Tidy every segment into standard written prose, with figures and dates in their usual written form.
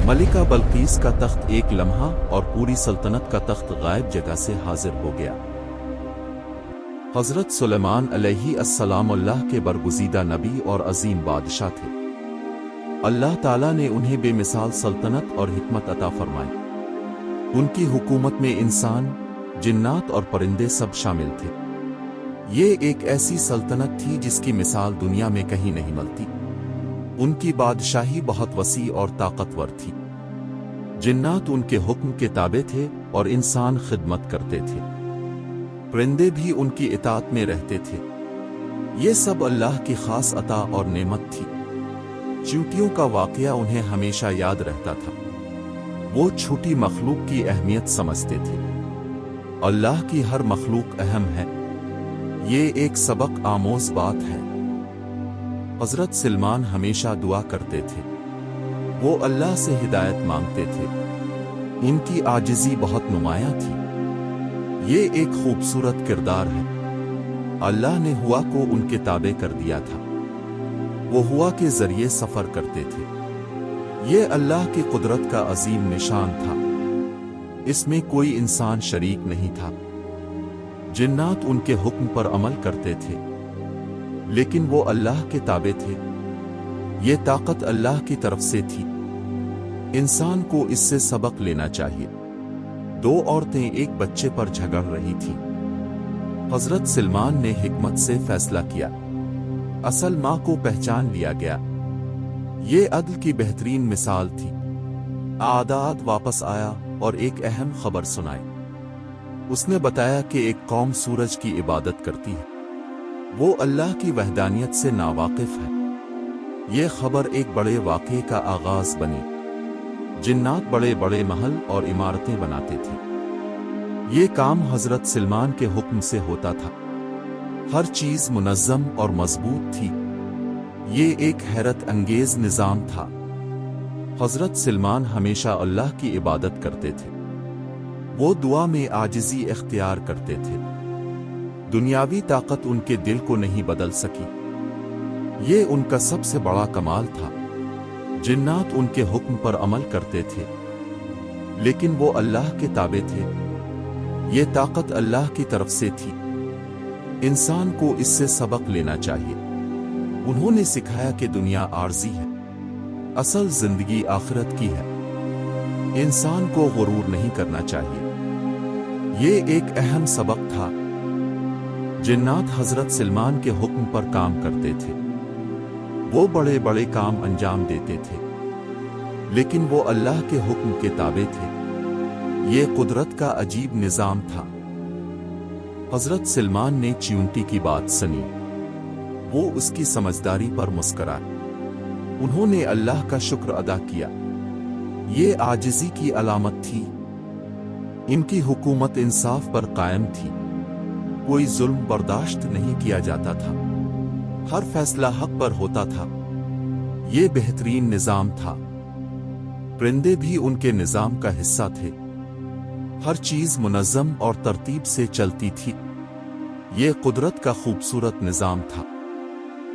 ملکہ بلقیس کا تخت ایک لمحہ اور پوری سلطنت کا تخت غائب جگہ سے حاضر ہو گیا۔ حضرت سلیمان علیہ السلام اللہ کے برگزیدہ نبی اور عظیم بادشاہ تھے۔ اللہ تعالیٰ نے انہیں بے مثال سلطنت اور حکمت عطا فرمائی۔ ان کی حکومت میں انسان، جنات اور پرندے سب شامل تھے۔ یہ ایک ایسی سلطنت تھی جس کی مثال دنیا میں کہیں نہیں ملتی۔ ان کی بادشاہی بہت وسیع اور طاقتور تھی۔ جنات ان کے حکم کے تابع تھے اور انسان خدمت کرتے تھے۔ پرندے بھی ان کی اطاعت میں رہتے تھے۔ یہ سب اللہ کی خاص عطا اور نعمت تھی۔ چیونٹیوں کا واقعہ انہیں ہمیشہ یاد رہتا تھا۔ وہ چھوٹی مخلوق کی اہمیت سمجھتے تھے۔ اللہ کی ہر مخلوق اہم ہے۔ یہ ایک سبق آموز بات ہے۔ حضرت سلیمان ہمیشہ دعا کرتے تھے۔ وہ اللہ سے ہدایت مانگتے تھے۔ ان کی عاجزی بہت نمایاں تھی۔ یہ ایک خوبصورت کردار ہے۔ اللہ نے ہوا کو ان کے تابع کر دیا تھا۔ وہ ہوا کے ذریعے سفر کرتے تھے۔ یہ اللہ کی قدرت کا عظیم نشان تھا۔ اس میں کوئی انسان شریک نہیں تھا۔ جنات ان کے حکم پر عمل کرتے تھے، لیکن وہ اللہ کے تابع تھے۔ یہ طاقت اللہ کی طرف سے تھی۔ انسان کو اس سے سبق لینا چاہیے۔ دو عورتیں ایک بچے پر جھگڑ رہی تھیں۔ حضرت سلیمان نے حکمت سے فیصلہ کیا۔ اصل ماں کو پہچان لیا گیا۔ یہ عدل کی بہترین مثال تھی۔ عادات واپس آیا اور ایک اہم خبر سنائی۔ اس نے بتایا کہ ایک قوم سورج کی عبادت کرتی ہے۔ وہ اللہ کی وحدانیت سے ناواقف ہے۔ یہ خبر ایک بڑے واقعے کا آغاز بنی۔ جنات بڑے بڑے محل اور عمارتیں بناتے تھے۔ یہ کام حضرت سلیمان کے حکم سے ہوتا تھا۔ ہر چیز منظم اور مضبوط تھی۔ یہ ایک حیرت انگیز نظام تھا۔ حضرت سلیمان ہمیشہ اللہ کی عبادت کرتے تھے۔ وہ دعا میں عاجزی اختیار کرتے تھے۔ دنیاوی طاقت ان کے دل کو نہیں بدل سکی۔ یہ ان کا سب سے بڑا کمال تھا۔ جنات ان کے حکم پر عمل کرتے تھے، لیکن وہ اللہ کے تابع تھے۔ یہ طاقت اللہ کی طرف سے تھی۔ انسان کو اس سے سبق لینا چاہیے۔ انہوں نے سکھایا کہ دنیا عارضی ہے، اصل زندگی آخرت کی ہے۔ انسان کو غرور نہیں کرنا چاہیے۔ یہ ایک اہم سبق تھا۔ جنات حضرت سلیمان کے حکم پر کام کرتے تھے۔ وہ بڑے بڑے کام انجام دیتے تھے، لیکن وہ اللہ کے حکم کے تابع تھے۔ یہ قدرت کا عجیب نظام تھا۔ حضرت سلیمان نے چیونٹی کی بات سنی۔ وہ اس کی سمجھداری پر مسکرائے۔ انہوں نے اللہ کا شکر ادا کیا۔ یہ عاجزی کی علامت تھی۔ ان کی حکومت انصاف پر قائم تھی۔ کوئی ظلم برداشت نہیں کیا جاتا تھا۔ ہر فیصلہ حق پر ہوتا تھا۔ یہ بہترین نظام تھا۔ پرندے بھی ان کے نظام کا حصہ تھے۔ ہر چیز منظم اور ترتیب سے چلتی تھی۔ یہ قدرت کا خوبصورت نظام تھا۔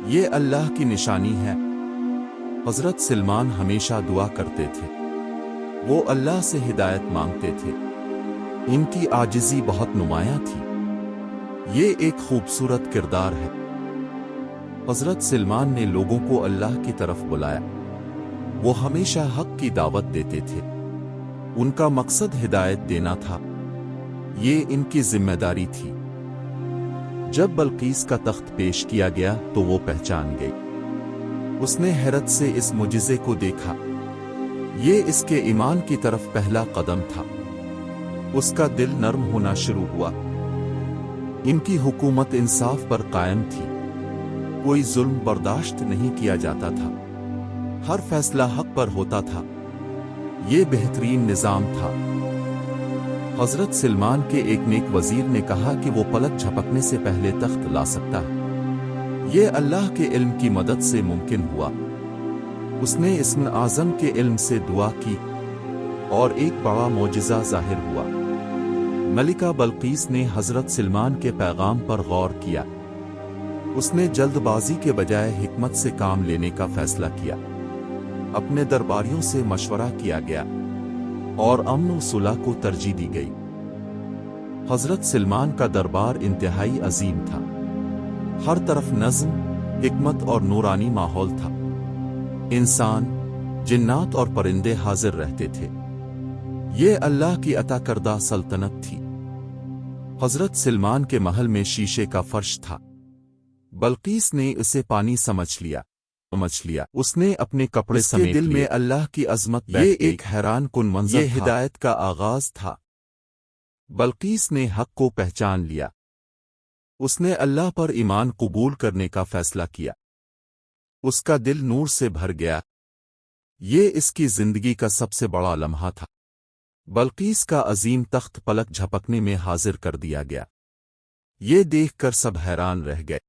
یہ اللہ کی نشانی ہے۔ حضرت سلیمان ہمیشہ دعا کرتے تھے۔ وہ اللہ سے ہدایت مانگتے تھے۔ ان کی عاجزی بہت نمایاں تھی۔ یہ ایک خوبصورت کردار ہے۔ حضرت سلیمان نے لوگوں کو اللہ کی طرف بلایا۔ وہ ہمیشہ حق کی دعوت دیتے تھے۔ ان کا مقصد ہدایت دینا تھا۔ یہ ان کی ذمہ داری تھی۔ جب بلقیس کا تخت پیش کیا گیا تو وہ پہچان گئی۔ اس نے حیرت سے اس معجزے کو دیکھا۔ یہ اس کے ایمان کی طرف پہلا قدم تھا۔ اس کا دل نرم ہونا شروع ہوا۔ ان کی حکومت انصاف پر قائم تھی۔ کوئی ظلم برداشت نہیں کیا جاتا تھا۔ ہر فیصلہ حق پر ہوتا تھا۔ یہ بہترین نظام تھا۔ حضرت سلیمان کے ایک نیک وزیر نے کہا کہ وہ پلک جھپکنے سے پہلے تخت لا سکتا ہے۔ یہ اللہ کے علم کی مدد سے ممکن ہوا۔ اس نے اسم اعظم کے علم سے دعا کی اور ایک بڑا معجزہ ظاہر ہوا۔ ملکہ بلقیس نے حضرت سلیمان کے پیغام پر غور کیا۔ اس نے جلد بازی کے بجائے حکمت سے کام لینے کا فیصلہ کیا۔ اپنے درباریوں سے مشورہ کیا گیا اور امن و صلح کو ترجیح دی گئی۔ حضرت سلمان کا دربار انتہائی عظیم تھا۔ ہر طرف نظم، حکمت اور نورانی ماحول تھا۔ انسان، جنات اور پرندے حاضر رہتے تھے۔ یہ اللہ کی عطا کردہ سلطنت تھی۔ حضرت سلمان کے محل میں شیشے کا فرش تھا۔ بلقیس نے اسے پانی سمجھ لیا۔ اس نے اپنے کپڑے سمیٹ دل میں اللہ کی عظمت یہ ایک حیران کن منظر یہ ہدایت کا آغاز تھا۔ بلقیس نے حق کو پہچان لیا۔ اس نے اللہ پر ایمان قبول کرنے کا فیصلہ کیا۔ اس کا دل نور سے بھر گیا۔ یہ اس کی زندگی کا سب سے بڑا لمحہ تھا۔ بلقیس کا عظیم تخت پلک جھپکنے میں حاضر کر دیا گیا۔ یہ دیکھ کر سب حیران رہ گئے۔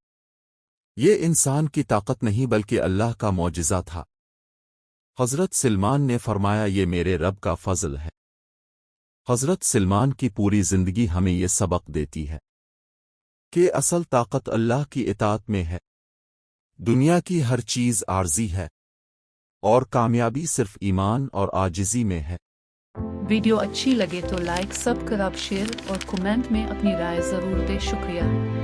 یہ انسان کی طاقت نہیں بلکہ اللہ کا معجزہ تھا۔ حضرت سلمان نے فرمایا، یہ میرے رب کا فضل ہے۔ حضرت سلمان کی پوری زندگی ہمیں یہ سبق دیتی ہے کہ اصل طاقت اللہ کی اطاعت میں ہے۔ دنیا کی ہر چیز عارضی ہے اور کامیابی صرف ایمان اور عاجزی میں ہے۔ ویڈیو اچھی لگے تو لائک، سبسکرائب، شیئر اور کمنٹ میں اپنی رائے ضرور دیں۔ شکریہ۔